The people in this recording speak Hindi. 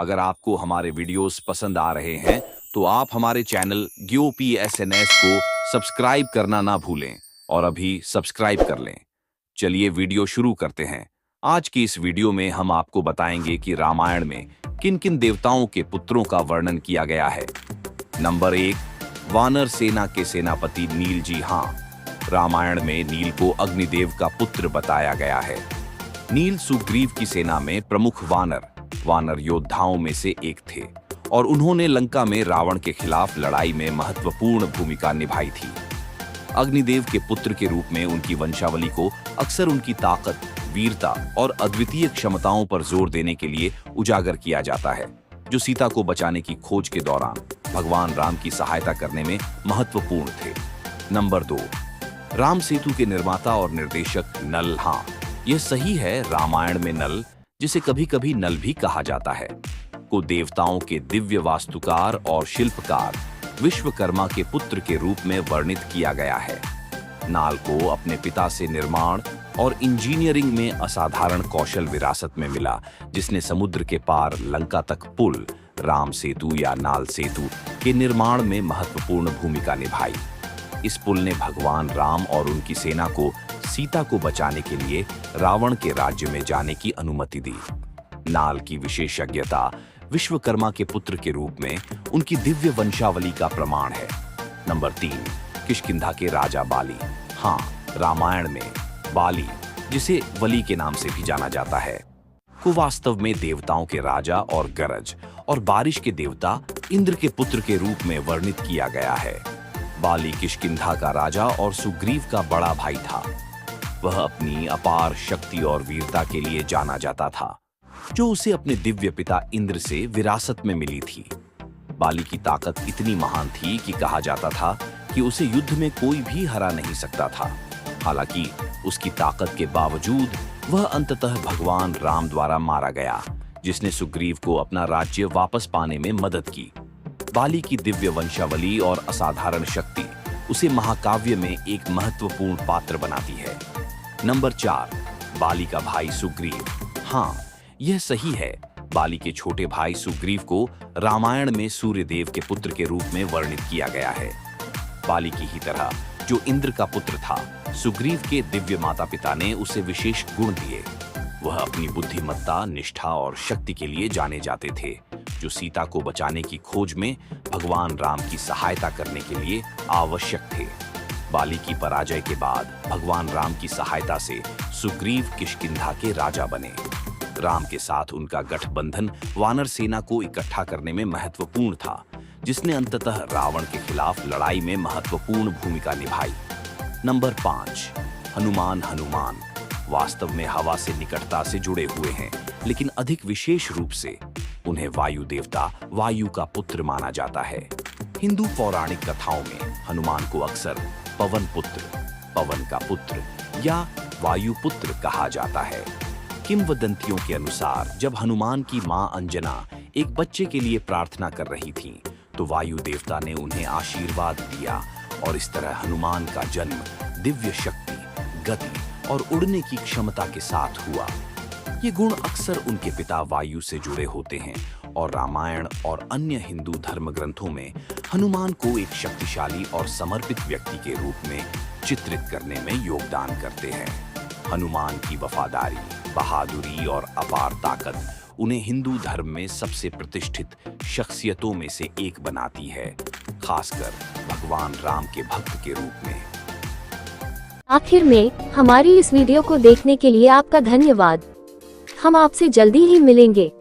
अगर आपको हमारे वीडियोस पसंद आ रहे हैं तो आप हमारे चैनल GOPSNS को सब्सक्राइब करना ना भूलें और अभी सब्सक्राइब कर लें। चलिए वीडियो शुरू करते हैं। आज की इस वीडियो में हम आपको बताएंगे कि रामायण में किन किन देवताओं के पुत्रों का वर्णन किया गया है। नंबर 1, वानर सेना के सेनापति नील। जी हाँ, रामायण में नील को अग्निदेव का पुत्र बताया गया है। नील सुग्रीव की सेना में प्रमुख वानर योद्धाओं में से एक थे और उन्होंने लंका में रावण के खिलाफ लड़ाई में महत्वपूर्ण भूमिका निभाई थी। अग्निदेव के पुत्र के रूप में उनकी वंशावली को अक्सर उनकी ताकत, वीरता और अद्वितीय क्षमताओं पर जोर देने के लिए उजागर किया जाता है, जो सीता को बचाने की खोज के दौरान भगवान राम की सहायता करने में महत्वपूर्ण थे। नंबर 2, राम सेतु के निर्माता और निर्देशक नल। हाँ, यह सही है, रामायण में नल, जिसे कभी कभी नल भी कहा जाता है, को देवताओं के दिव्य वास्तुकार और शिल्पकार विश्वकर्मा के पुत्र के रूप में वर्णित किया गया है। नाल को अपने पिता से निर्माण और इंजीनियरिंग में असाधारण कौशल विरासत में मिला, जिसने समुद्र के पार लंका तक पुल, राम सेतु या नाल सेतु के निर्माण में महत्वपूर्ण भूमिका निभाई। इस पुल ने भगवान राम और उनकी सेना को सीता को बचाने के लिए रावण के राज्य में जाने की अनुमति दी। नाल की विशेषज्ञता विश्वकर्मा के पुत्र के रूप में उनकी दिव्य वंशावली का प्रमाण है। नंबर 3, किष्किंधा के राजा बाली। हाँ, रामायण में बाली, जिसे वली के नाम से भी जाना जाता है, को वास्तव में देवताओं के राजा और गरज और बारिश के देवता इंद्र के पुत्र के रूप में वर्णित किया गया है। बाली किष्किंधा का राजा और सुग्रीव का बड़ा भाई था। वह अपनी अपार शक्ति और वीरता के लिए जाना जाता था, जो उसे अपने दिव्य पिता इंद्र से विरासत में मिली थी। बाली की ताकत इतनी महान थी कि कहा जाता था कि उसे युद्ध में कोई भी हरा नहीं सकता था। हालांकि उसकी ताकत के बावजूद वह अंततः भगवान राम द्वारा मारा गया, जिसने सुग्रीव को अपना राज्य वापस पाने में मदद की। बाली की दिव्य वंशावली और असाधारण शक्ति उसे महाकाव्य में एक महत्वपूर्ण पात्र बनाती है। नंबर 4, बाली का भाई सुग्रीव। हाँ, यह सही है, बाली के छोटे भाई सुग्रीव को रामायण में सूर्यदेव के पुत्र के रूप में वर्णित किया गया है। बाली की ही तरह जो इंद्र का पुत्र था, सुग्रीव के दिव्य माता पिता ने उसे विशेष गुण दिए। वह अपनी बुद्धिमत्ता, निष्ठा और शक्ति के लिए जाने जाते थे, जो सीता को बचाने की खोज में भगवान राम की सहायता करने के लिए आवश्यक थे। बाली की पराजय के बाद भगवान राम की सहायता से सुग्रीव किष्किंधा के राजा बने। राम के साथ उनका गठबंधन वानर सेना को इकट्ठा करने में महत्वपूर्ण था, जिसने अंततः रावण के खिलाफ लड़ाई में महत्वपूर्ण भूमिका निभाई। नंबर 5, हनुमान वास्तव में हवा से निकटता से जुड़े हुए हैं, लेकिन अधिक विशेष रूप से उन्हें वायु देवता वायु का पुत्र माना जाता है। हिंदू पौराणिक कथाओं में हनुमान को अक्सर पवन पुत्र, पवन का पुत्र या वायु पुत्र कहा जाता है। किंवदंतियों के अनुसार जब हनुमान की मां अंजना एक बच्चे के लिए प्रार्थना कर रही थीं, तो वायु देवता ने उन्हें आशीर्वाद दिया और इस तरह हनुमान का जन्म दिव्य शक्ति, गति और उड़ने की क्षमता के साथ हुआ। ये गुण अक्सर उनके पिता वायु से जुड़े होते हैं और रामायण और अन्य हिंदू धर्म ग्रंथों में हनुमान को एक शक्तिशाली और समर्पित व्यक्ति के रूप में चित्रित करने में योगदान करते हैं। हनुमान की वफादारी, बहादुरी और अपार ताकत उन्हें हिंदू धर्म में सबसे प्रतिष्ठित शख्सियतों में से एक बनाती है, खासकर भगवान राम के भक्त के रूप में। आखिर में हमारी इस वीडियो को देखने के लिए आपका धन्यवाद। हम आपसे जल्दी ही मिलेंगे।